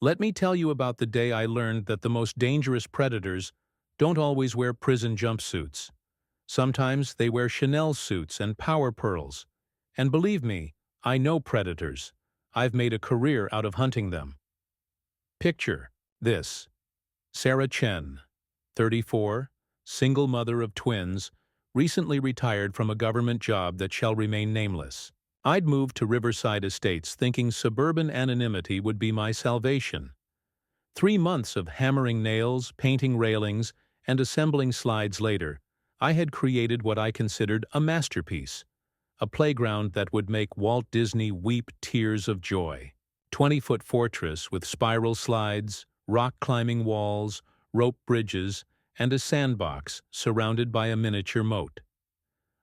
Let me tell you about the day I learned that the most dangerous predators don't always wear prison jumpsuits. Sometimes they wear Chanel suits and power pearls. And believe me, I know predators. I've made a career out of hunting them. Picture this. Sarah Chen, 34, single mother of twins, recently retired from a government job that shall remain nameless. I'd moved to Riverside Estates thinking suburban anonymity would be my salvation. 3 months of hammering nails, painting railings, and assembling slides later, I had created what I considered a masterpiece, a playground that would make Walt Disney weep tears of joy. 20-foot fortress with spiral slides, rock-climbing walls, rope bridges, and a sandbox surrounded by a miniature moat.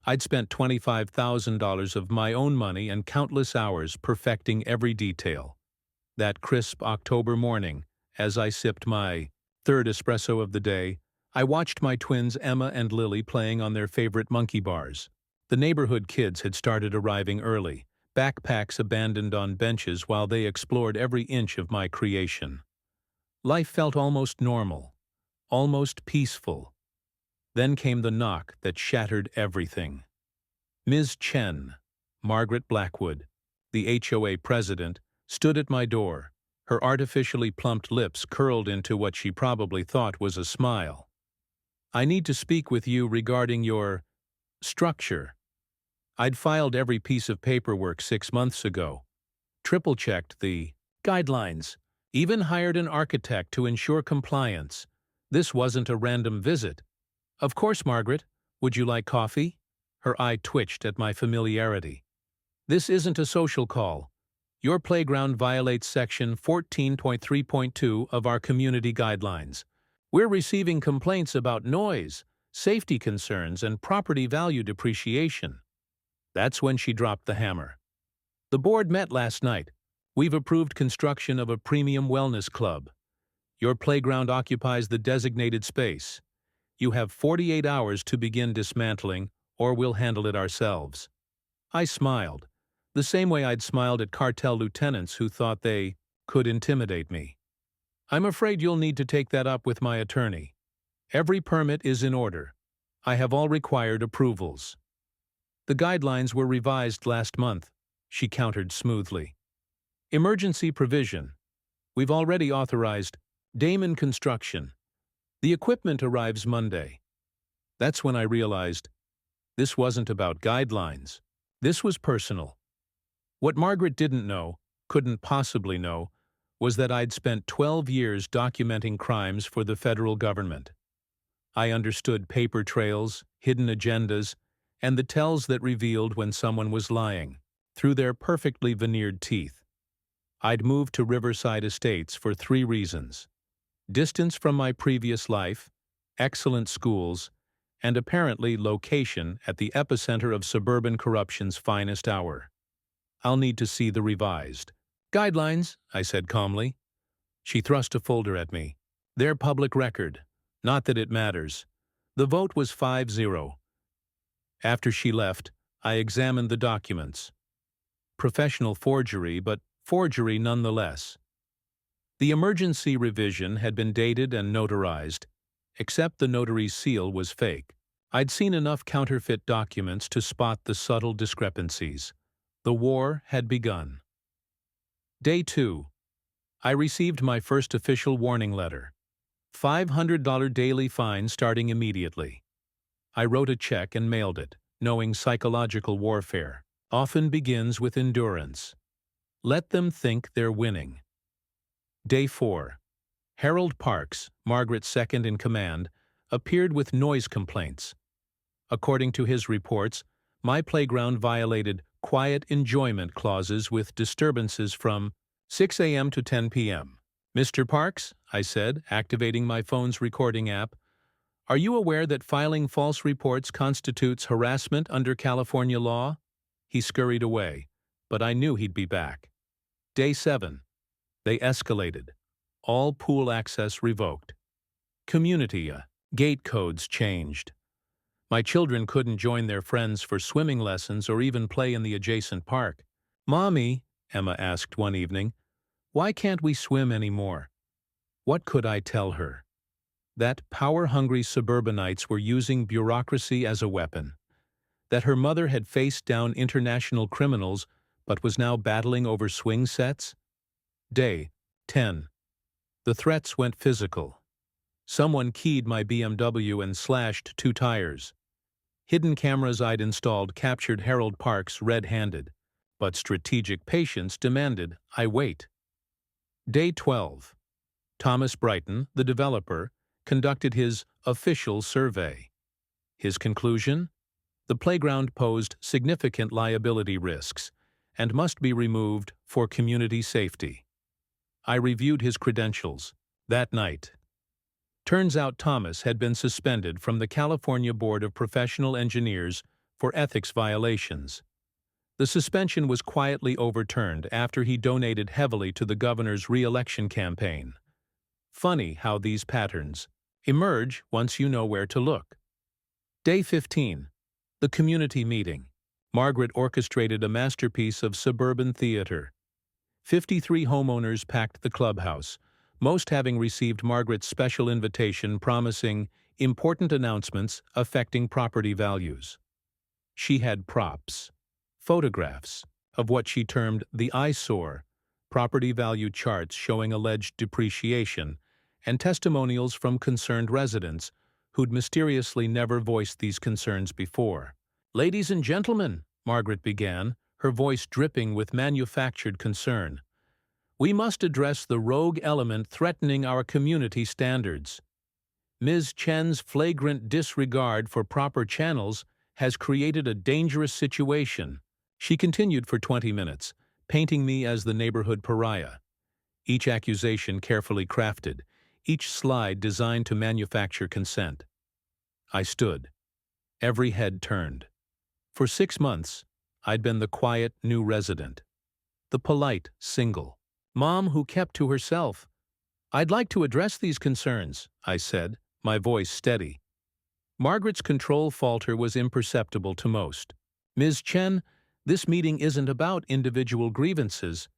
I'd spent $25,000 of my own money and countless hours perfecting every detail. That crisp October morning, as I sipped my third espresso of the day, I watched my twins Emma and Lily playing on their favorite monkey bars. The neighborhood kids had started arriving early, backpacks abandoned on benches while they explored every inch of my creation. Life felt almost normal, almost peaceful. Then came the knock that shattered everything. Ms. Chen, Margaret Blackwood, the HOA president, stood at my door, her artificially plumped lips curled into what she probably thought was a smile. "I need to speak with you regarding your structure." I'd filed every piece of paperwork 6 months ago, triple-checked the guidelines, even hired an architect to ensure compliance. This wasn't a random visit. "Of course, Margaret. Would you like coffee?" Her eye twitched at my familiarity. "This isn't a social call. Your playground violates Section 14.3.2 of our community guidelines. We're receiving complaints about noise, safety concerns, and property value depreciation." That's when she dropped the hammer. "The board met last night. We've approved construction of a premium wellness club. Your playground occupies the designated space. You have 48 hours to begin dismantling, or we'll handle it ourselves." I smiled, the same way I'd smiled at cartel lieutenants who thought they could intimidate me. "I'm afraid you'll need to take that up with my attorney. Every permit is in order. I have all required approvals." "The guidelines were revised last month," she countered smoothly. "Emergency provision. We've already authorized Damon Construction. The equipment arrives Monday." That's when I realized this wasn't about guidelines. This was personal. What Margaret didn't know, couldn't possibly know, was that I'd spent 12 years documenting crimes for the federal government. I understood paper trails, hidden agendas, and the tells that revealed when someone was lying, through their perfectly veneered teeth. I'd moved to Riverside Estates for 3 reasons: distance from my previous life, excellent schools, and apparently location at the epicenter of suburban corruption's finest hour. "I'll need to see the revised guidelines," I said calmly. She thrust a folder at me. "They're public record. Not that it matters." The vote was 5-0. After she left, I examined the documents. Professional forgery, but forgery nonetheless. The emergency revision had been dated and notarized, except the notary's seal was fake. I'd seen enough counterfeit documents to spot the subtle discrepancies. The war had begun. Day 2. I received my first official warning letter. $500 daily fine starting immediately. I wrote a check and mailed it, knowing psychological warfare often begins with endurance. Let them think they're winning. Day 4. Harold Parks, Margaret's second in command, appeared with noise complaints. According to his reports, my playground violated quiet enjoyment clauses with disturbances from 6 a.m. to 10 p.m. "Mr. Parks," I said, activating my phone's recording app, "are you aware that filing false reports constitutes harassment under California law?" He scurried away, but I knew he'd be back. Day 7. They escalated. All pool access revoked. Community gate codes changed. My children couldn't join their friends for swimming lessons or even play in the adjacent park. "Mommy," Emma asked one evening, Why can't we swim anymore? What could I tell her? That power-hungry suburbanites were using bureaucracy as a weapon. That her mother had faced down international criminals but was now battling over swing sets? Day 10. The threats went physical. Someone keyed my BMW and slashed 2 tires. Hidden cameras I'd installed captured Harold Parks red-handed, but strategic patience demanded I wait. Day 12. Thomas Brighton, the developer, conducted his official survey. His conclusion? The playground posed significant liability risks and must be removed for community safety. I reviewed his credentials that night. Turns out Thomas had been suspended from the California Board of Professional Engineers for ethics violations. The suspension was quietly overturned after he donated heavily to the governor's re-election campaign. Funny how these patterns emerge once you know where to look. Day 15. The community meeting. Margaret orchestrated a masterpiece of suburban theater. 53 homeowners packed the clubhouse, most having received Margaret's special invitation promising important announcements affecting property values. She had props, photographs of what she termed the eyesore, property value charts showing alleged depreciation, and testimonials from concerned residents who'd mysteriously never voiced these concerns before. "Ladies and gentlemen," Margaret began, her voice dripping with manufactured concern, "we must address the rogue element threatening our community standards. Ms. Chen's flagrant disregard for proper channels has created a dangerous situation." She continued for 20 minutes, painting me as the neighborhood pariah. Each accusation carefully crafted, each slide designed to manufacture consent. I stood. Every head turned. For 6 months, I'd been the quiet new resident, the polite single mom who kept to herself. "I'd like to address these concerns," I said, my voice steady. Margaret's control falter was imperceptible to most. "Ms. Chen, this meeting isn't about individual grievances."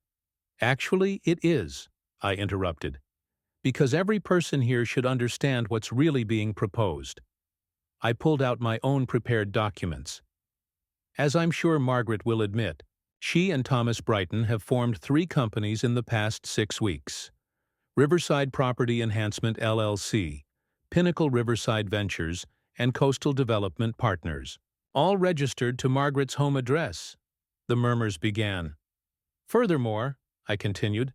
"Actually, it is," I interrupted, "because every person here should understand what's really being proposed." I pulled out my own prepared documents. As I'm sure Margaret will admit, she and Thomas Brighton have formed 3 companies in the past 6 weeks. Riverside Property Enhancement LLC, Pinnacle Riverside Ventures, and Coastal Development Partners, all registered to Margaret's home address. The murmurs began. "Furthermore," I continued,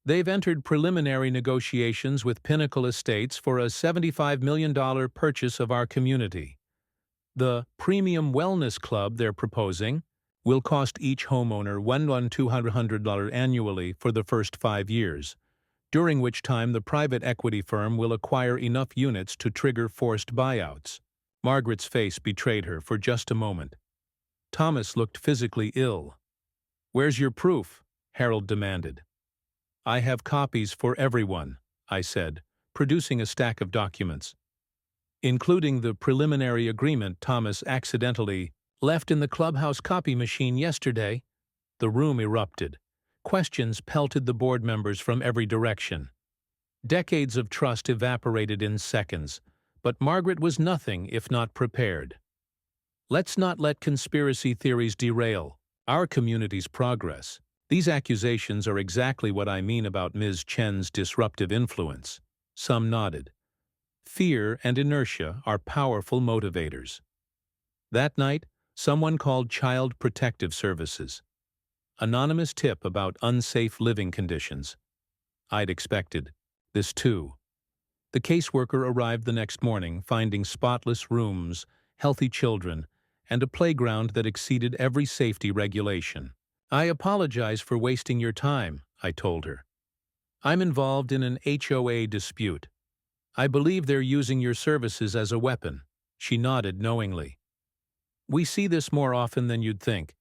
"they've entered preliminary negotiations with Pinnacle Estates for a $75 million purchase of our community. The Premium Wellness Club they're proposing will cost each homeowner $1,200 annually for the first 5 years, during which time the private equity firm will acquire enough units to trigger forced buyouts." Margaret's face betrayed her for just a moment. Thomas looked physically ill. "Where's your proof?" Harold demanded. "I have copies for everyone," I said, producing a stack of documents. "Including the preliminary agreement Thomas accidentally left in the clubhouse copy machine yesterday." The room erupted. Questions pelted the board members from every direction. Decades of trust evaporated in seconds, but Margaret was nothing if not prepared. "Let's not let conspiracy theories derail our community's progress. These accusations are exactly what I mean about Ms. Chen's disruptive influence." Some nodded. Fear and inertia are powerful motivators. That night, someone called Child Protective Services. Anonymous tip about unsafe living conditions. I'd expected this too. The caseworker arrived the next morning, finding spotless rooms, healthy children, and a playground that exceeded every safety regulation. "I apologize for wasting your time," I told her. "I'm involved in an HOA dispute. I believe they're using your services as a weapon." She nodded knowingly. "We see this more often than you'd think.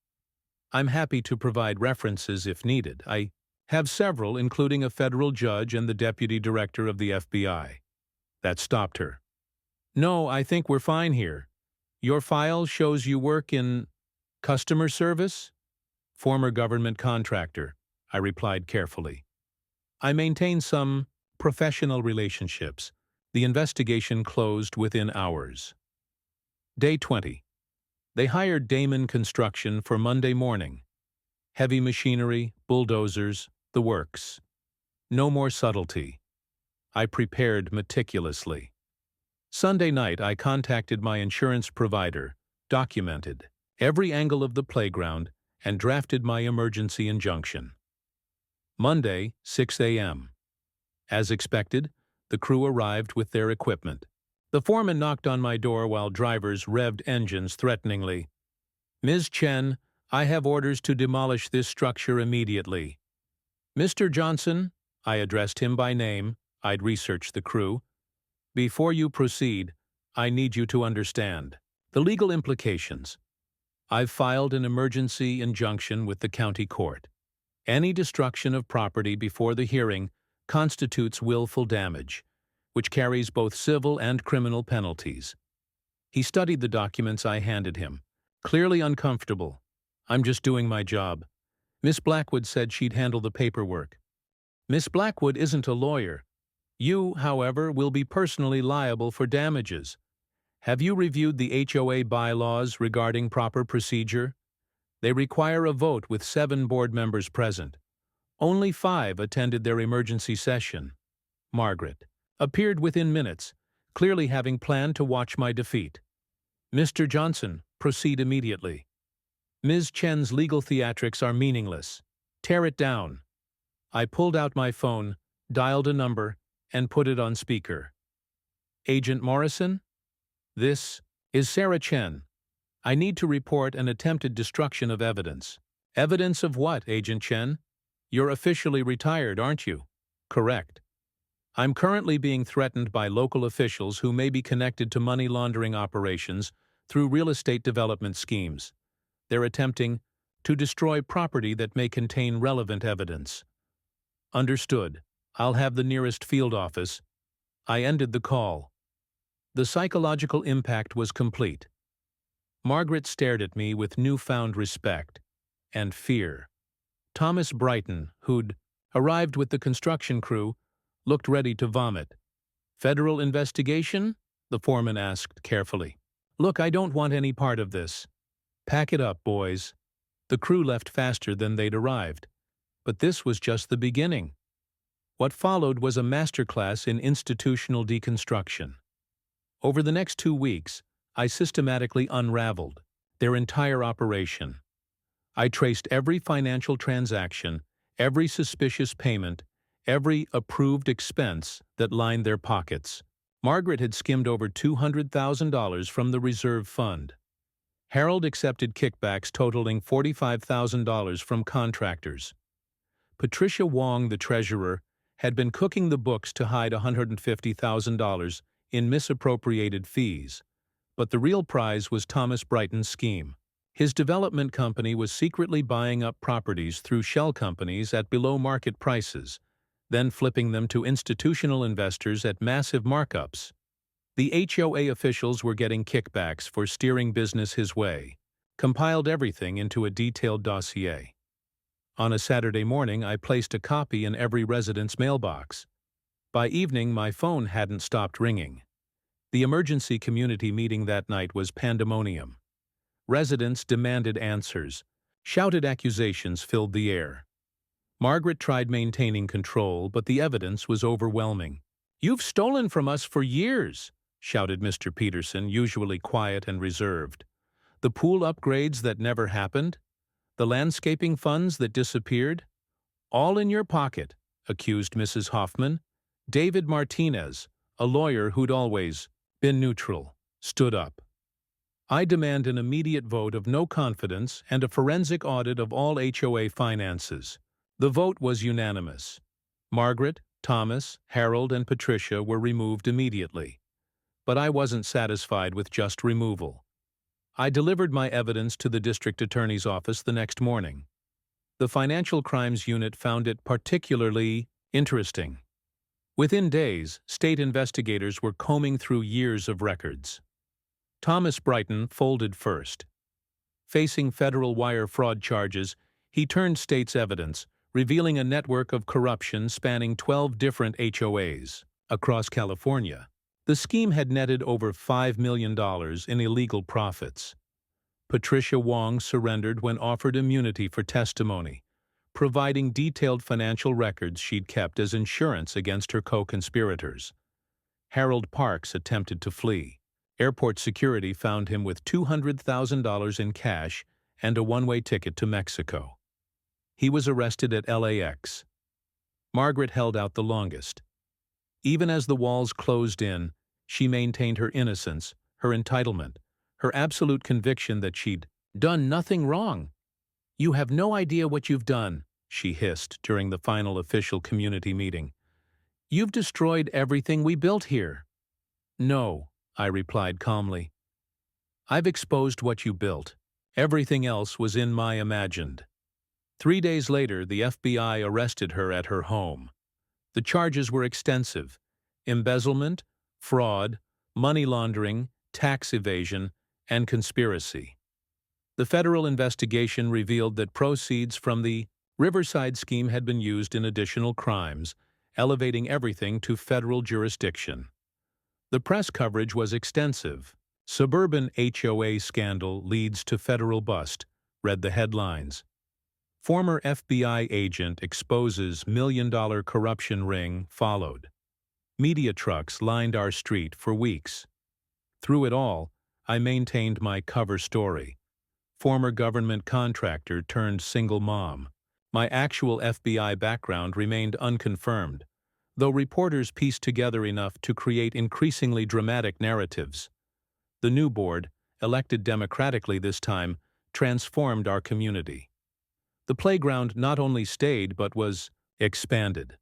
I'm happy to provide references if needed. I have several, including a federal judge and the deputy director of the FBI." That stopped her. "No, I think we're fine here. Your file shows you work in customer service?" "Former government contractor," I replied carefully. I maintain some professional relationships. The investigation closed within hours. Day 20. They hired Damon Construction for Monday morning. Heavy machinery, bulldozers, the works. No more subtlety. I prepared meticulously. Sunday night, I contacted my insurance provider, documented every angle of the playground, and drafted my emergency injunction. Monday, 6 a.m. As expected, the crew arrived with their equipment. The foreman knocked on my door while drivers revved engines threateningly. "Ms. Chen, I have orders to demolish this structure immediately." "Mr. Johnson," I addressed him by name. I'd researched the crew. "Before you proceed, I need you to understand the legal implications. I've filed an emergency injunction with the county court. Any destruction of property before the hearing constitutes willful damage, which carries both civil and criminal penalties." He studied the documents I handed him, clearly uncomfortable. "I'm just doing my job. Miss Blackwood said she'd handle the paperwork." "Miss Blackwood isn't a lawyer. You, however, will be personally liable for damages. Have you reviewed the HOA bylaws regarding proper procedure? They require a vote with 7 board members present. Only 5 attended their emergency session." Margaret appeared within minutes, clearly having planned to watch my defeat. "Mr. Johnson, proceed immediately. Ms. Chen's legal theatrics are meaningless. Tear it down." I pulled out my phone, dialed a number, and put it on speaker. "Agent Morrison? This is Sarah Chen. I need to report an attempted destruction of evidence." "Evidence of what, Agent Chen? You're officially retired, aren't you?" "Correct. I'm currently being threatened by local officials who may be connected to money laundering operations through real estate development schemes. They're attempting to destroy property that may contain relevant evidence." "Understood. I'll have the nearest field office." I ended the call. The psychological impact was complete. Margaret stared at me with newfound respect and fear. Thomas Brighton, who'd arrived with the construction crew, looked ready to vomit. "Federal investigation?" the foreman asked carefully. "Look, I don't want any part of this. Pack it up, boys." The crew left faster than they'd arrived. But this was just the beginning. What followed was a masterclass in institutional deconstruction. Over the next 2 weeks, I systematically unraveled their entire operation. I traced every financial transaction, every suspicious payment, every approved expense that lined their pockets. Margaret had skimmed over $200,000 from the reserve fund. Harold accepted kickbacks totaling $45,000 from contractors. Patricia Wong, the treasurer, had been cooking the books to hide $150,000 in misappropriated fees. But the real prize was Thomas Brighton's scheme. His development company was secretly buying up properties through shell companies at below-market prices, then flipping them to institutional investors at massive markups. The HOA officials were getting kickbacks for steering business his way, compiled everything into a detailed dossier. On a Saturday morning, I placed a copy in every resident's mailbox. By evening, my phone hadn't stopped ringing. The emergency community meeting that night was pandemonium. Residents demanded answers. Shouted accusations filled the air. Margaret tried maintaining control, but the evidence was overwhelming. "You've stolen from us for years," shouted Mr. Peterson, usually quiet and reserved. "The pool upgrades that never happened? The landscaping funds that disappeared? All in your pocket," accused Mrs. Hoffman. David Martinez, a lawyer who'd always been neutral, stood up. "I demand an immediate vote of no confidence and a forensic audit of all HOA finances." The vote was unanimous. Margaret, Thomas, Harold, and Patricia were removed immediately. But I wasn't satisfied with just removal. I delivered my evidence to the district attorney's office the next morning. The Financial Crimes Unit found it particularly interesting. Within days, state investigators were combing through years of records. Thomas Brighton folded first. Facing federal wire fraud charges, he turned state's evidence, revealing a network of corruption spanning 12 different HOAs across California. The scheme had netted over $5 million in illegal profits. Patricia Wong surrendered when offered immunity for testimony, providing detailed financial records she'd kept as insurance against her co-conspirators. Harold Parks attempted to flee. Airport security found him with $200,000 in cash and a one-way ticket to Mexico. He was arrested at LAX. Margaret held out the longest. Even as the walls closed in, she maintained her innocence, her entitlement, her absolute conviction that she'd done nothing wrong. "You have no idea what you've done," she hissed during the final official community meeting. "You've destroyed everything we built here." "No," I replied calmly. "I've exposed what you built. Everything else was in my imagined." 3 days later, the FBI arrested her at her home. The charges were extensive: embezzlement, fraud, money laundering, tax evasion, and conspiracy. The federal investigation revealed that proceeds from the Riverside scheme had been used in additional crimes, elevating everything to federal jurisdiction. The press coverage was extensive. "Suburban HOA scandal leads to federal bust," read the headlines. "Former FBI agent exposes million-dollar corruption ring," followed. Media trucks lined our street for weeks. Through it all, I maintained my cover story. Former government contractor turned single mom. My actual FBI background remained unconfirmed, though reporters pieced together enough to create increasingly dramatic narratives. The new board, elected democratically this time, transformed our community. The playground not only stayed but was expanded.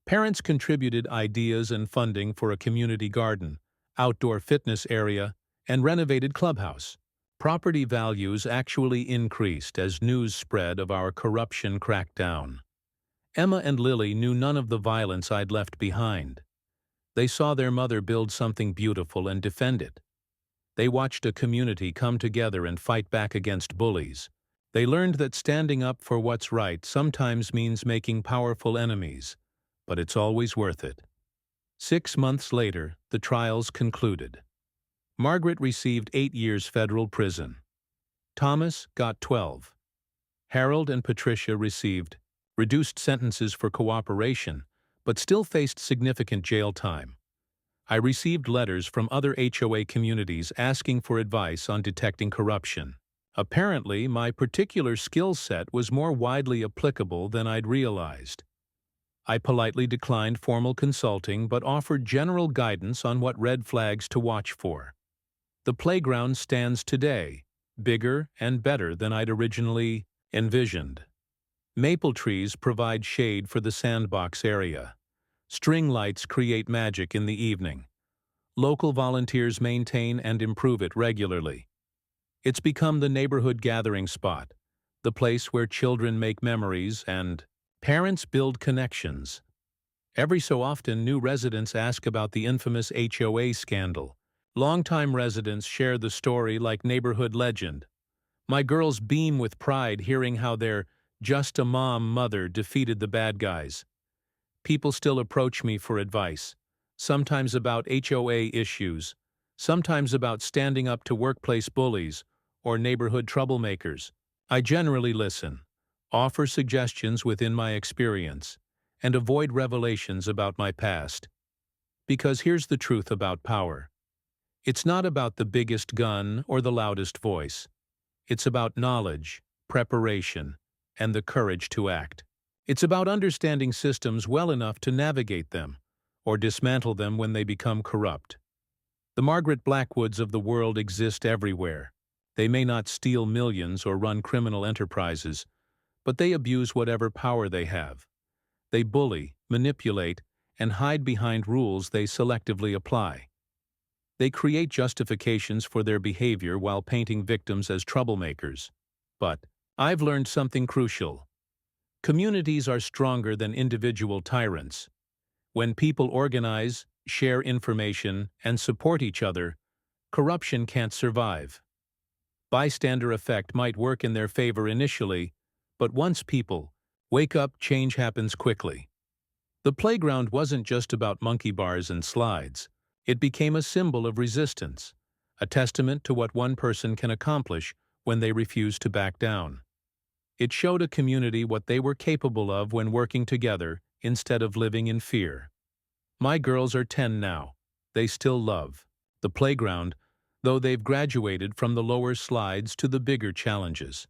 Parents contributed ideas and funding for a community garden, outdoor fitness area, and renovated clubhouse. Property values actually increased as news spread of our corruption crackdown. Emma and Lily knew none of the violence I'd left behind. They saw their mother build something beautiful and defend it. They watched a community come together and fight back against bullies. They learned that standing up for what's right sometimes means making powerful enemies, but it's always worth it. 6 months later, the trials concluded. Margaret received 8 years federal prison. Thomas got 12. Harold and Patricia received reduced sentences for cooperation, but still faced significant jail time. I received letters from other HOA communities asking for advice on detecting corruption. Apparently, my particular skill set was more widely applicable than I'd realized. I politely declined formal consulting but offered general guidance on what red flags to watch for. The playground stands today, bigger and better than I'd originally envisioned. Maple trees provide shade for the sandbox area. String lights create magic in the evening. Local volunteers maintain and improve it regularly. It's become the neighborhood gathering spot, the place where children make memories and parents build connections. Every so often, new residents ask about the infamous HOA scandal. Longtime residents share the story like neighborhood legend. My girls beam with pride hearing how their just-a-mom mother defeated the bad guys. People still approach me for advice, sometimes about HOA issues, sometimes about standing up to workplace bullies or neighborhood troublemakers. I generally listen, offer suggestions within my experience, and avoid revelations about my past. Because here's the truth about power. It's not about the biggest gun or the loudest voice. It's about knowledge, preparation, and the courage to act. It's about understanding systems well enough to navigate them, or dismantle them when they become corrupt. The Margaret Blackwoods of the world exist everywhere. They may not steal millions or run criminal enterprises, but they abuse whatever power they have. They bully, manipulate, and hide behind rules they selectively apply. They create justifications for their behavior while painting victims as troublemakers. But I've learned something crucial. Communities are stronger than individual tyrants. When people organize, share information, and support each other, corruption can't survive. Bystander effect might work in their favor initially, but once people, Wake up, change happens quickly. The playground wasn't just about monkey bars and slides. It became a symbol of resistance, a testament to what one person can accomplish when they refuse to back down. It showed a community what they were capable of when working together instead of living in fear. My girls are 10 now. They still love the playground, though they've graduated from the lower slides to the bigger challenges.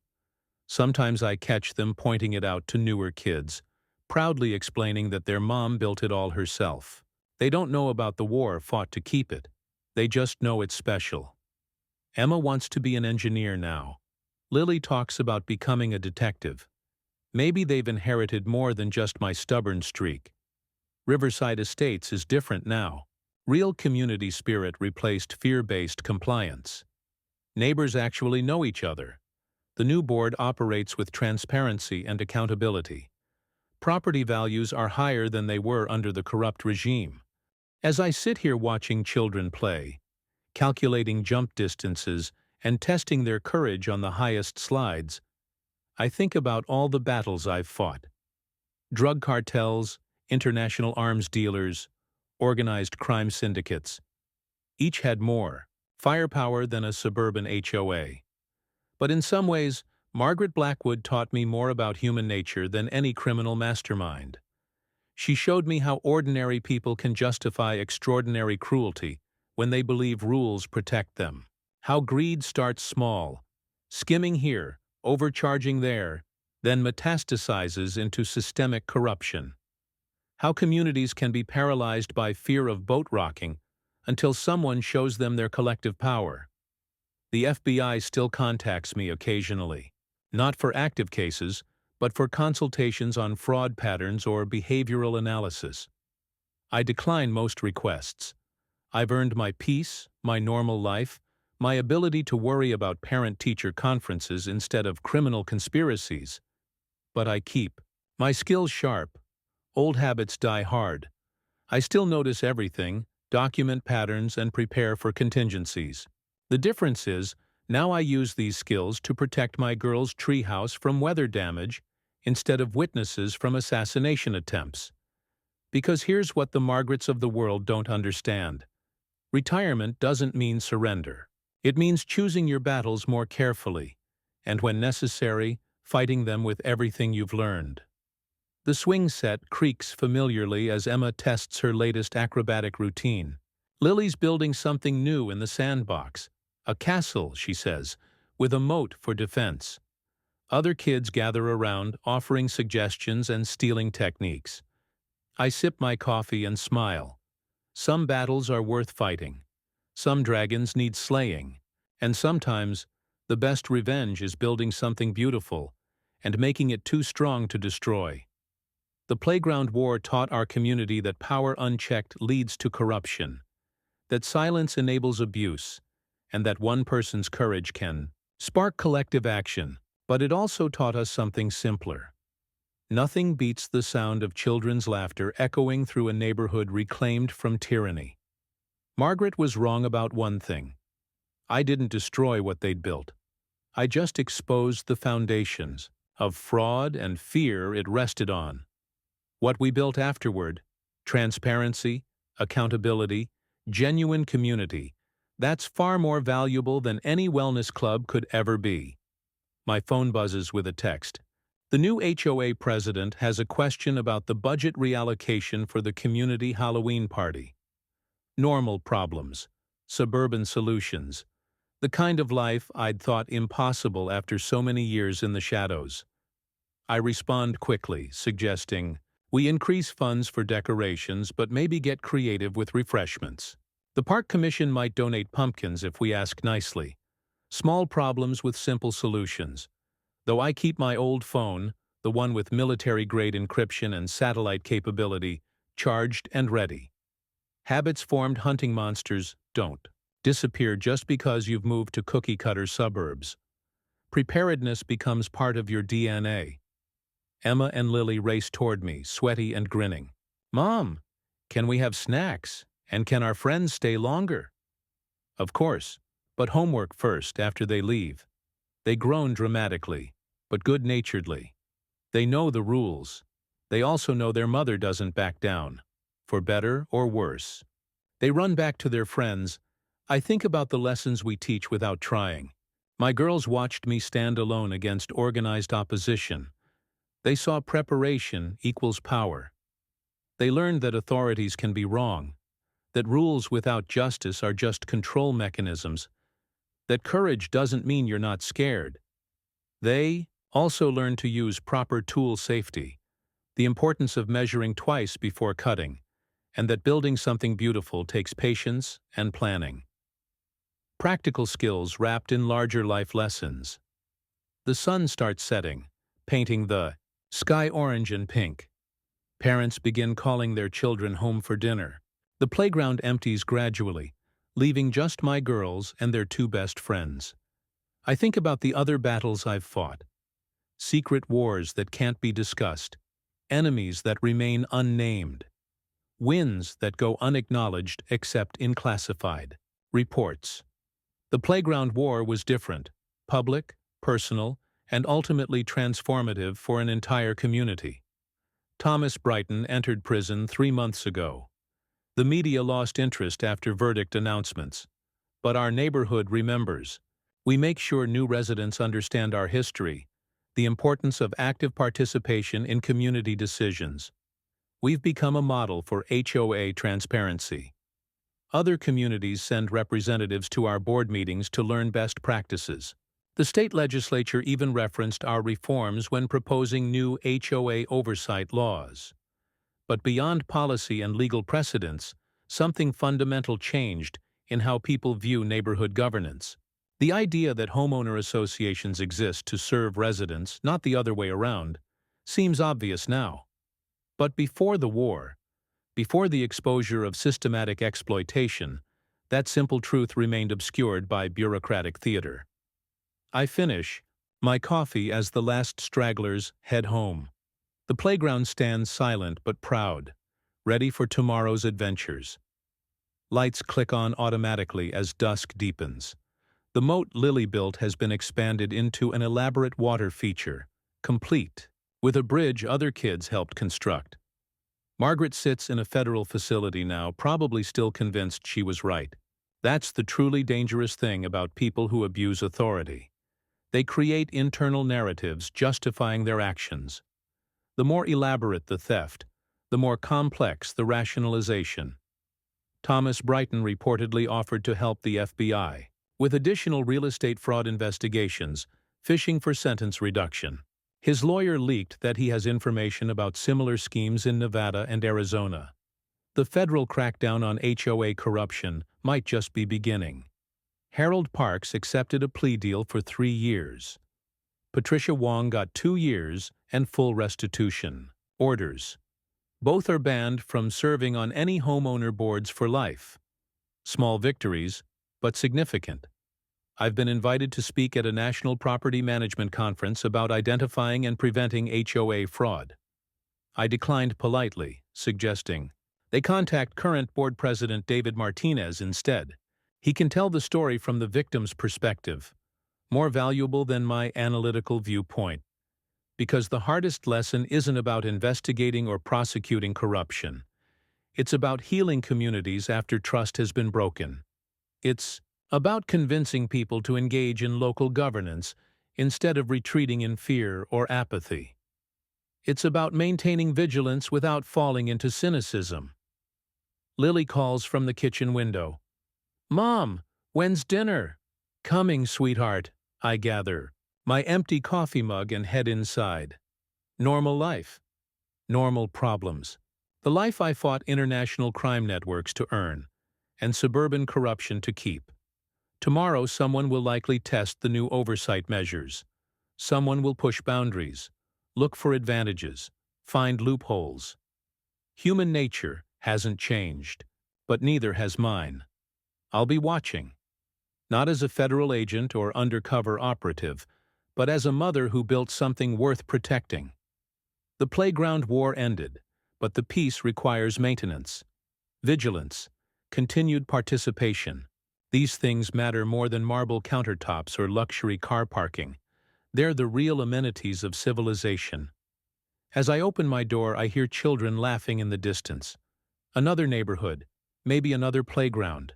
Sometimes I catch them pointing it out to newer kids, proudly explaining that their mom built it all herself. They don't know about the war fought to keep it. They just know it's special. Emma wants to be an engineer now. Lily talks about becoming a detective. Maybe they've inherited more than just my stubborn streak. Riverside Estates is different now. Real community spirit replaced fear-based compliance. Neighbors actually know each other. The new board operates with transparency and accountability. Property values are higher than they were under the corrupt regime. As I sit here watching children play, calculating jump distances and testing their courage on the highest slides, I think about all the battles I've fought. Drug cartels, international arms dealers, organized crime syndicates. Each had more firepower than a suburban HOA. But in some ways, Margaret Blackwood taught me more about human nature than any criminal mastermind. She showed me how ordinary people can justify extraordinary cruelty when they believe rules protect them. How greed starts small, skimming here, overcharging there, then metastasizes into systemic corruption. How communities can be paralyzed by fear of boat rocking until someone shows them their collective power. The FBI still contacts me occasionally, not for active cases, but for consultations on fraud patterns or behavioral analysis. I decline most requests. I've earned my peace, my normal life, my ability to worry about parent-teacher conferences instead of criminal conspiracies. But I keep my skills sharp. Old habits die hard. I still notice everything, document patterns, and prepare for contingencies. The difference is, now I use these skills to protect my girls' treehouse from weather damage instead of witnesses from assassination attempts. Because here's what the Margarets of the world don't understand. Retirement doesn't mean surrender. It means choosing your battles more carefully, and when necessary, fighting them with everything you've learned. The swing set creaks familiarly as Emma tests her latest acrobatic routine. Lily's building something new in the sandbox. A castle, she says, with a moat for defense. Other kids gather around, offering suggestions and stealing techniques. I sip my coffee and smile. Some battles are worth fighting. Some dragons need slaying. And sometimes, the best revenge is building something beautiful and making it too strong to destroy. The playground war taught our community that power unchecked leads to corruption, that silence enables abuse, and that one person's courage can spark collective action. But it also taught us something simpler. Nothing beats the sound of children's laughter echoing through a neighborhood reclaimed from tyranny. Margaret was wrong about one thing. I didn't destroy what they'd built. I just exposed the foundations of fraud and fear it rested on. What we built afterward, transparency, accountability, genuine community, that's far more valuable than any wellness club could ever be. My phone buzzes with a text. The new HOA president has a question about the budget reallocation for the community Halloween party. Normal problems, suburban solutions, the kind of life I'd thought impossible after so many years in the shadows. I respond quickly, suggesting, we increase funds for decorations but maybe get creative with refreshments. The park commission might donate pumpkins if we ask nicely. Small problems with simple solutions. Though I keep my old phone, the one with military-grade encryption and satellite capability, charged and ready. Habits formed hunting monsters don't disappear just because you've moved to cookie-cutter suburbs. Preparedness becomes part of your DNA. Emma and Lily race toward me, sweaty and grinning. Mom, can we have snacks? And can our friends stay longer? Of course, but homework first after they leave. They groan dramatically, but good-naturedly. They know the rules. They also know their mother doesn't back down, for better or worse. They run back to their friends. I think about the lessons we teach without trying. My girls watched me stand alone against organized opposition. They saw preparation equals power. They learned that authorities can be wrong, that rules without justice are just control mechanisms, that courage doesn't mean you're not scared. They also learned to use proper tool safety, the importance of measuring twice before cutting, and that building something beautiful takes patience and planning. Practical skills wrapped in larger life lessons. The sun starts setting, painting the sky orange and pink. Parents begin calling their children home for dinner. The playground empties gradually, leaving just my girls and their two best friends. I think about the other battles I've fought. Secret wars that can't be discussed. Enemies that remain unnamed. Wins that go unacknowledged except in classified reports. The playground war was different, public, personal, and ultimately transformative for an entire community. Thomas Brighton entered prison 3 months ago. The media lost interest after verdict announcements. But our neighborhood remembers. We make sure new residents understand our history, the importance of active participation in community decisions. We've become a model for HOA transparency. Other communities send representatives to our board meetings to learn best practices. The state legislature even referenced our reforms when proposing new HOA oversight laws. But beyond policy and legal precedents, something fundamental changed in how people view neighborhood governance. The idea that homeowner associations exist to serve residents, not the other way around, seems obvious now. But before the war, before the exposure of systematic exploitation, that simple truth remained obscured by bureaucratic theater. I finish my coffee as the last stragglers head home. The playground stands silent but proud, ready for tomorrow's adventures. Lights click on automatically as dusk deepens. The moat Lily built has been expanded into an elaborate water feature, complete, with a bridge other kids helped construct. Margaret sits in a federal facility now, probably still convinced she was right. That's the truly dangerous thing about people who abuse authority. They create internal narratives justifying their actions. The more elaborate the theft, the more complex the rationalization. Thomas Brighton reportedly offered to help the FBI with additional real estate fraud investigations, fishing for sentence reduction. His lawyer leaked that he has information about similar schemes in Nevada and Arizona. The federal crackdown on HOA corruption might just be beginning. Harold Parks accepted a plea deal for 3 years. Patricia Wong got 2 years and full restitution orders. Both are banned from serving on any homeowner boards for life. Small victories, but significant. I've been invited to speak at a national property management conference about identifying and preventing HOA fraud. I declined politely, suggesting they contact current board president David Martinez instead. He can tell the story from the victim's perspective, more valuable than my analytical viewpoint. Because the hardest lesson isn't about investigating or prosecuting corruption. It's about healing communities after trust has been broken. It's about convincing people to engage in local governance instead of retreating in fear or apathy. It's about maintaining vigilance without falling into cynicism. Lily calls from the kitchen window. "Mom, when's dinner?" "Coming, sweetheart," I gather, my empty coffee mug and head inside. Normal life. Normal problems. The life I fought international crime networks to earn, and suburban corruption to keep. Tomorrow someone will likely test the new oversight measures. Someone will push boundaries, look for advantages, find loopholes. Human nature hasn't changed, but neither has mine. I'll be watching. Not as a federal agent or undercover operative, but as a mother who built something worth protecting. The playground war ended, but the peace requires maintenance, vigilance, continued participation. These things matter more than marble countertops or luxury car parking. They're the real amenities of civilization. As I open my door, I hear children laughing in the distance. Another neighborhood, maybe another playground.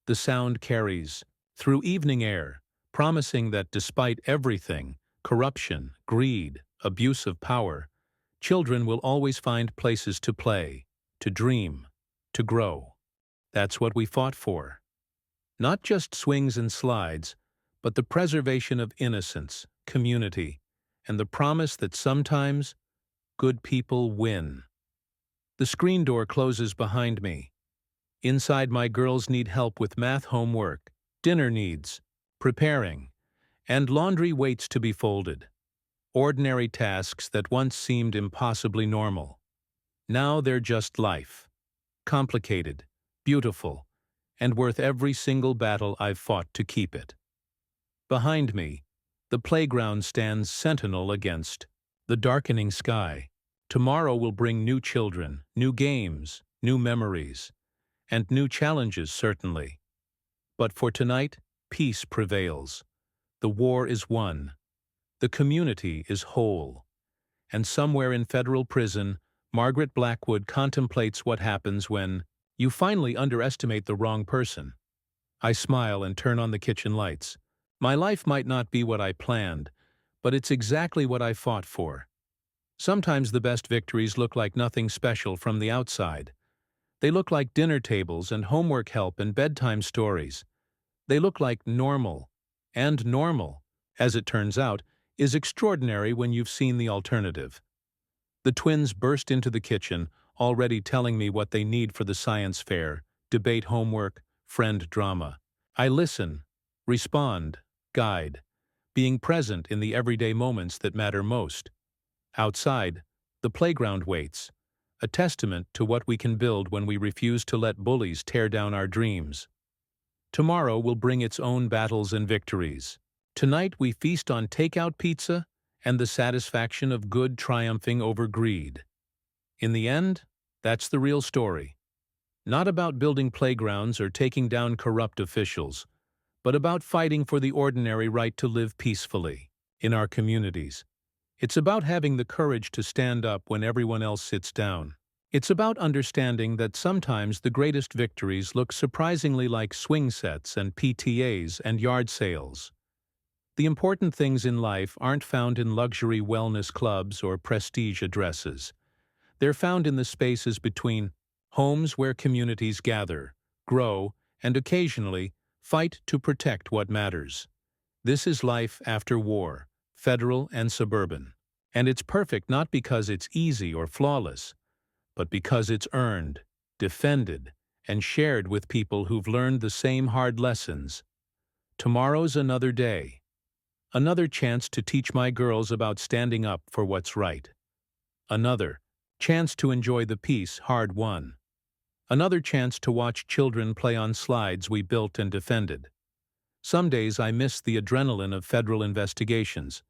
The sound carries through evening air, promising that despite everything, corruption, greed, abuse of power, children will always find places to play, to dream, to grow. That's what we fought for. Not just swings and slides, but the preservation of innocence, community, and the promise that sometimes good people win. The screen door closes behind me. Inside, my girls need help with math homework, dinner needs, preparing, and laundry waits to be folded. Ordinary tasks that once seemed impossibly normal. Now they're just life. Complicated, beautiful, and worth every single battle I've fought to keep it. Behind me, the playground stands sentinel against the darkening sky. Tomorrow will bring new children, new games, new memories, and new challenges certainly. But for tonight, peace prevails. The war is won. The community is whole. And somewhere in federal prison, Margaret Blackwood contemplates what happens when you finally underestimate the wrong person. I smile and turn on the kitchen lights. My life might not be what I planned, but it's exactly what I fought for. Sometimes the best victories look like nothing special from the outside. They look like dinner tables and homework help and bedtime stories. They look like normal. And normal, as it turns out, is extraordinary when you've seen the alternative. The twins burst into the kitchen, already telling me what they need for the science fair, debate homework, friend drama. I listen, respond, guide, being present in the everyday moments that matter most. Outside, the playground waits, a testament to what we can build when we refuse to let bullies tear down our dreams. Tomorrow will bring its own battles and victories. Tonight we feast on takeout pizza and the satisfaction of good triumphing over greed. In the end, that's the real story. Not about building playgrounds or taking down corrupt officials, but about fighting for the ordinary right to live peacefully in our communities. It's about having the courage to stand up when everyone else sits down. It's about understanding that sometimes the greatest victories look surprisingly like swing sets and PTAs and yard sales. The important things in life aren't found in luxury wellness clubs or prestige addresses. They're found in the spaces between homes where communities gather, grow, and occasionally fight to protect what matters. This is life after war, federal and suburban. And it's perfect not because it's easy or flawless, but because it's earned, defended, and shared with people who've learned the same hard lessons. Tomorrow's another day. Another chance to teach my girls about standing up for what's right. Another chance to enjoy the peace hard-won. Another chance to watch children play on slides we built and defended. Some days I miss the adrenaline of federal investigations.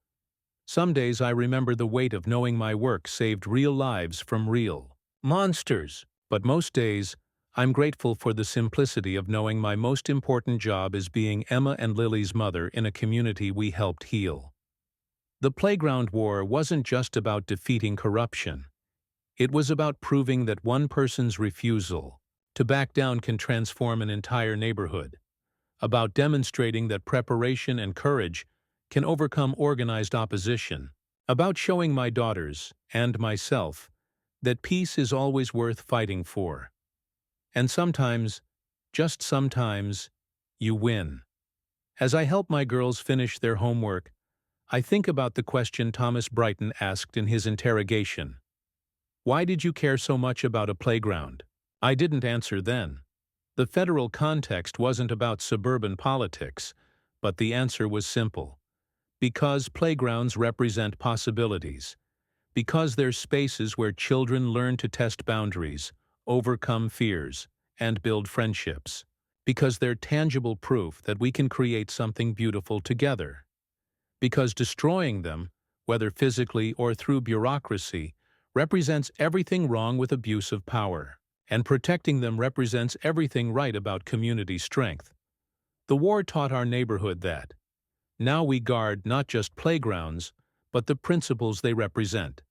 Some days I remember the weight of knowing my work saved real lives from real monsters. But most days, I'm grateful for the simplicity of knowing my most important job is being Emma and Lily's mother in a community we helped heal. The playground war wasn't just about defeating corruption. It was about proving that one person's refusal to back down can transform an entire neighborhood. About demonstrating that preparation and courage can overcome organized opposition. About showing my daughters, and myself, that peace is always worth fighting for. And sometimes, just sometimes, you win. As I help my girls finish their homework, I think about the question Thomas Brighton asked in his interrogation. Why did you care so much about a playground? I didn't answer then. The federal context wasn't about suburban politics, but the answer was simple. Because playgrounds represent possibilities. Because they're spaces where children learn to test boundaries, overcome fears, and build friendships. Because they're tangible proof that we can create something beautiful together. Because destroying them, whether physically or through bureaucracy, represents everything wrong with abuse of power. And protecting them represents everything right about community strength. The war taught our neighborhood that. Now we guard not just playgrounds, but the principles they represent.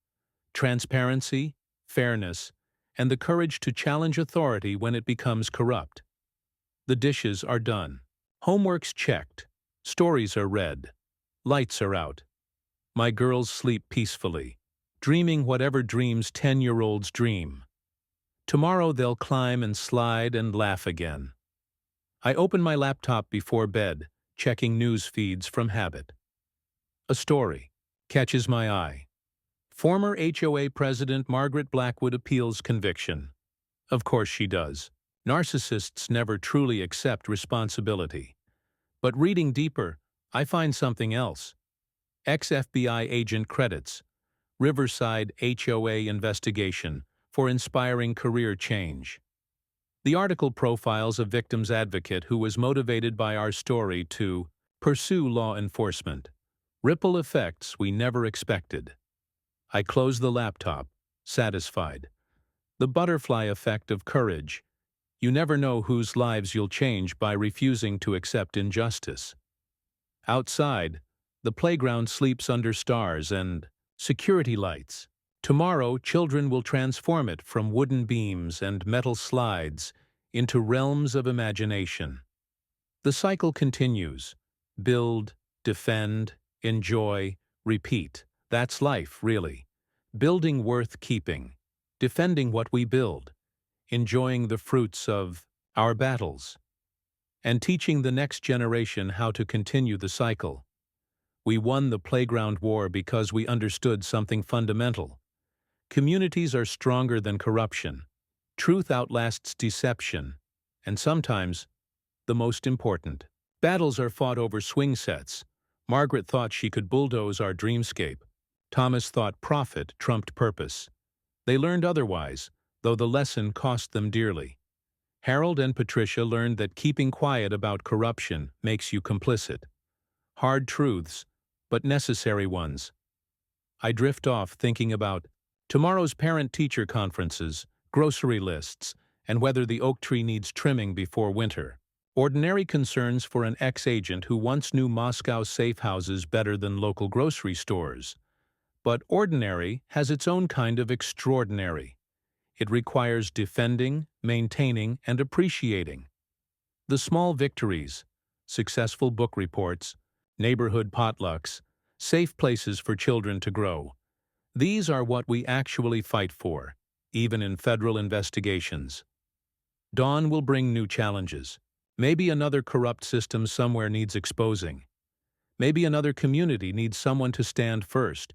transparency, fairness, and the courage to challenge authority when it becomes corrupt. The dishes are done. Homework's checked. Stories are read. Lights are out. My girls sleep peacefully, dreaming whatever dreams 10-year-olds dream. Tomorrow they'll climb and slide and laugh again. I open my laptop before bed, checking news feeds from habit. A story catches my eye. Former HOA President Margaret Blackwood appeals conviction. Of course she does. Narcissists never truly accept responsibility. But reading deeper, I find something else. Ex-FBI agent credits Riverside HOA investigation for inspiring career change. The article profiles a victim's advocate who was motivated by our story to pursue law enforcement. Ripple effects we never expected. I close the laptop, satisfied. The butterfly effect of courage. You never know whose lives you'll change by refusing to accept injustice. Outside, the playground sleeps under stars and security lights. Tomorrow, children will transform it from wooden beams and metal slides into realms of imagination. The cycle continues. Build, defend, enjoy, repeat. That's life, really. Building worth keeping. Defending what we build. Enjoying the fruits of our battles. And teaching the next generation how to continue the cycle. We won the playground war because we understood something fundamental. Communities are stronger than corruption. Truth outlasts deception. And sometimes, the most important. Battles are fought over swing sets. Margaret thought she could bulldoze our dreamscape. Thomas thought profit trumped purpose. They learned otherwise, though the lesson cost them dearly. Harold and Patricia learned that keeping quiet about corruption makes you complicit. Hard truths, but necessary ones. I drift off thinking about tomorrow's parent-teacher conferences, grocery lists, and whether the oak tree needs trimming before winter. Ordinary concerns for an ex-agent who once knew Moscow safe houses better than local grocery stores. But ordinary has its own kind of extraordinary. It requires defending, maintaining, and appreciating. The small victories, successful book reports, neighborhood potlucks, safe places for children to grow. These are what we actually fight for, even in federal investigations. Dawn will bring new challenges. Maybe another corrupt system somewhere needs exposing. Maybe another community needs someone to stand first,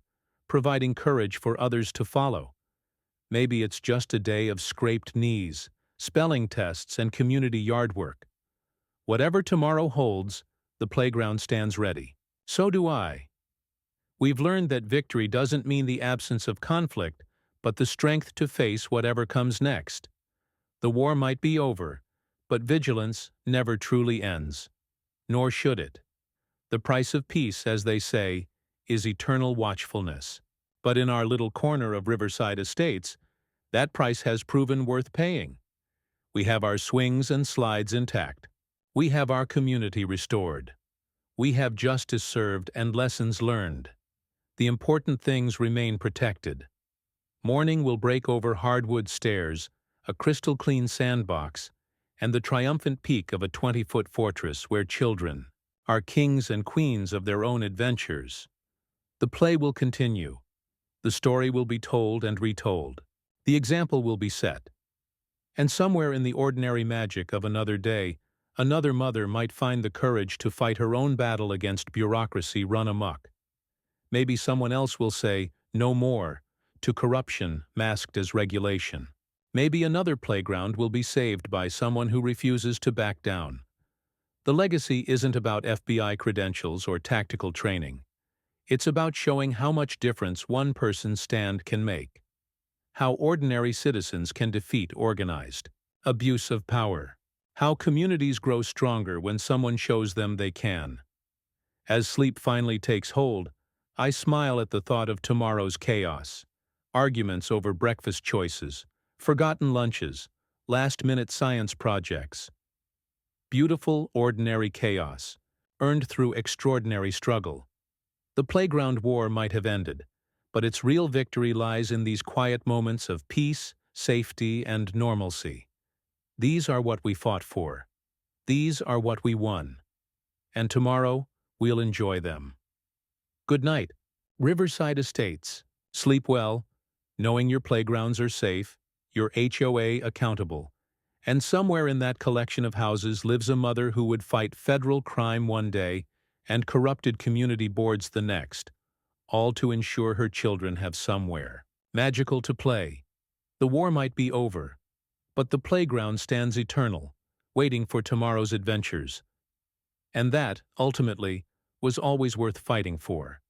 providing courage for others to follow. Maybe it's just a day of scraped knees, spelling tests, and community yard work. Whatever tomorrow holds, the playground stands ready. So do I. We've learned that victory doesn't mean the absence of conflict, but the strength to face whatever comes next. The war might be over, but vigilance never truly ends. Nor should it. The price of peace, as they say, is eternal watchfulness. But in our little corner of Riverside Estates, that price has proven worth paying. We have our swings and slides intact. We have our community restored. We have justice served and lessons learned. The important things remain protected. Morning will break over hardwood stairs, a crystal-clean sandbox, and the triumphant peak of a 20-foot fortress where children are kings and queens of their own adventures. The play will continue. The story will be told and retold. The example will be set. And somewhere in the ordinary magic of another day, another mother might find the courage to fight her own battle against bureaucracy run amok. Maybe someone else will say, no more, to corruption masked as regulation. Maybe another playground will be saved by someone who refuses to back down. The legacy isn't about FBI credentials or tactical training. It's about showing how much difference one person's stand can make. How ordinary citizens can defeat organized abuse of power. How communities grow stronger when someone shows them they can. As sleep finally takes hold, I smile at the thought of tomorrow's chaos. Arguments over breakfast choices, forgotten lunches, last-minute science projects. Beautiful, ordinary chaos, earned through extraordinary struggle. The playground war might have ended, But its real victory lies in these quiet moments of peace, safety, and normalcy. These are what we fought for. These are what we won. And tomorrow, we'll enjoy them. Good night, Riverside Estates. Sleep well, knowing your playgrounds are safe, your HOA accountable. And somewhere in that collection of houses lives a mother who would fight federal crime one day and corrupted community boards the next, all to ensure her children have somewhere magical to play. The war might be over, but the playground stands eternal, waiting for tomorrow's adventures. And that, ultimately, was always worth fighting for.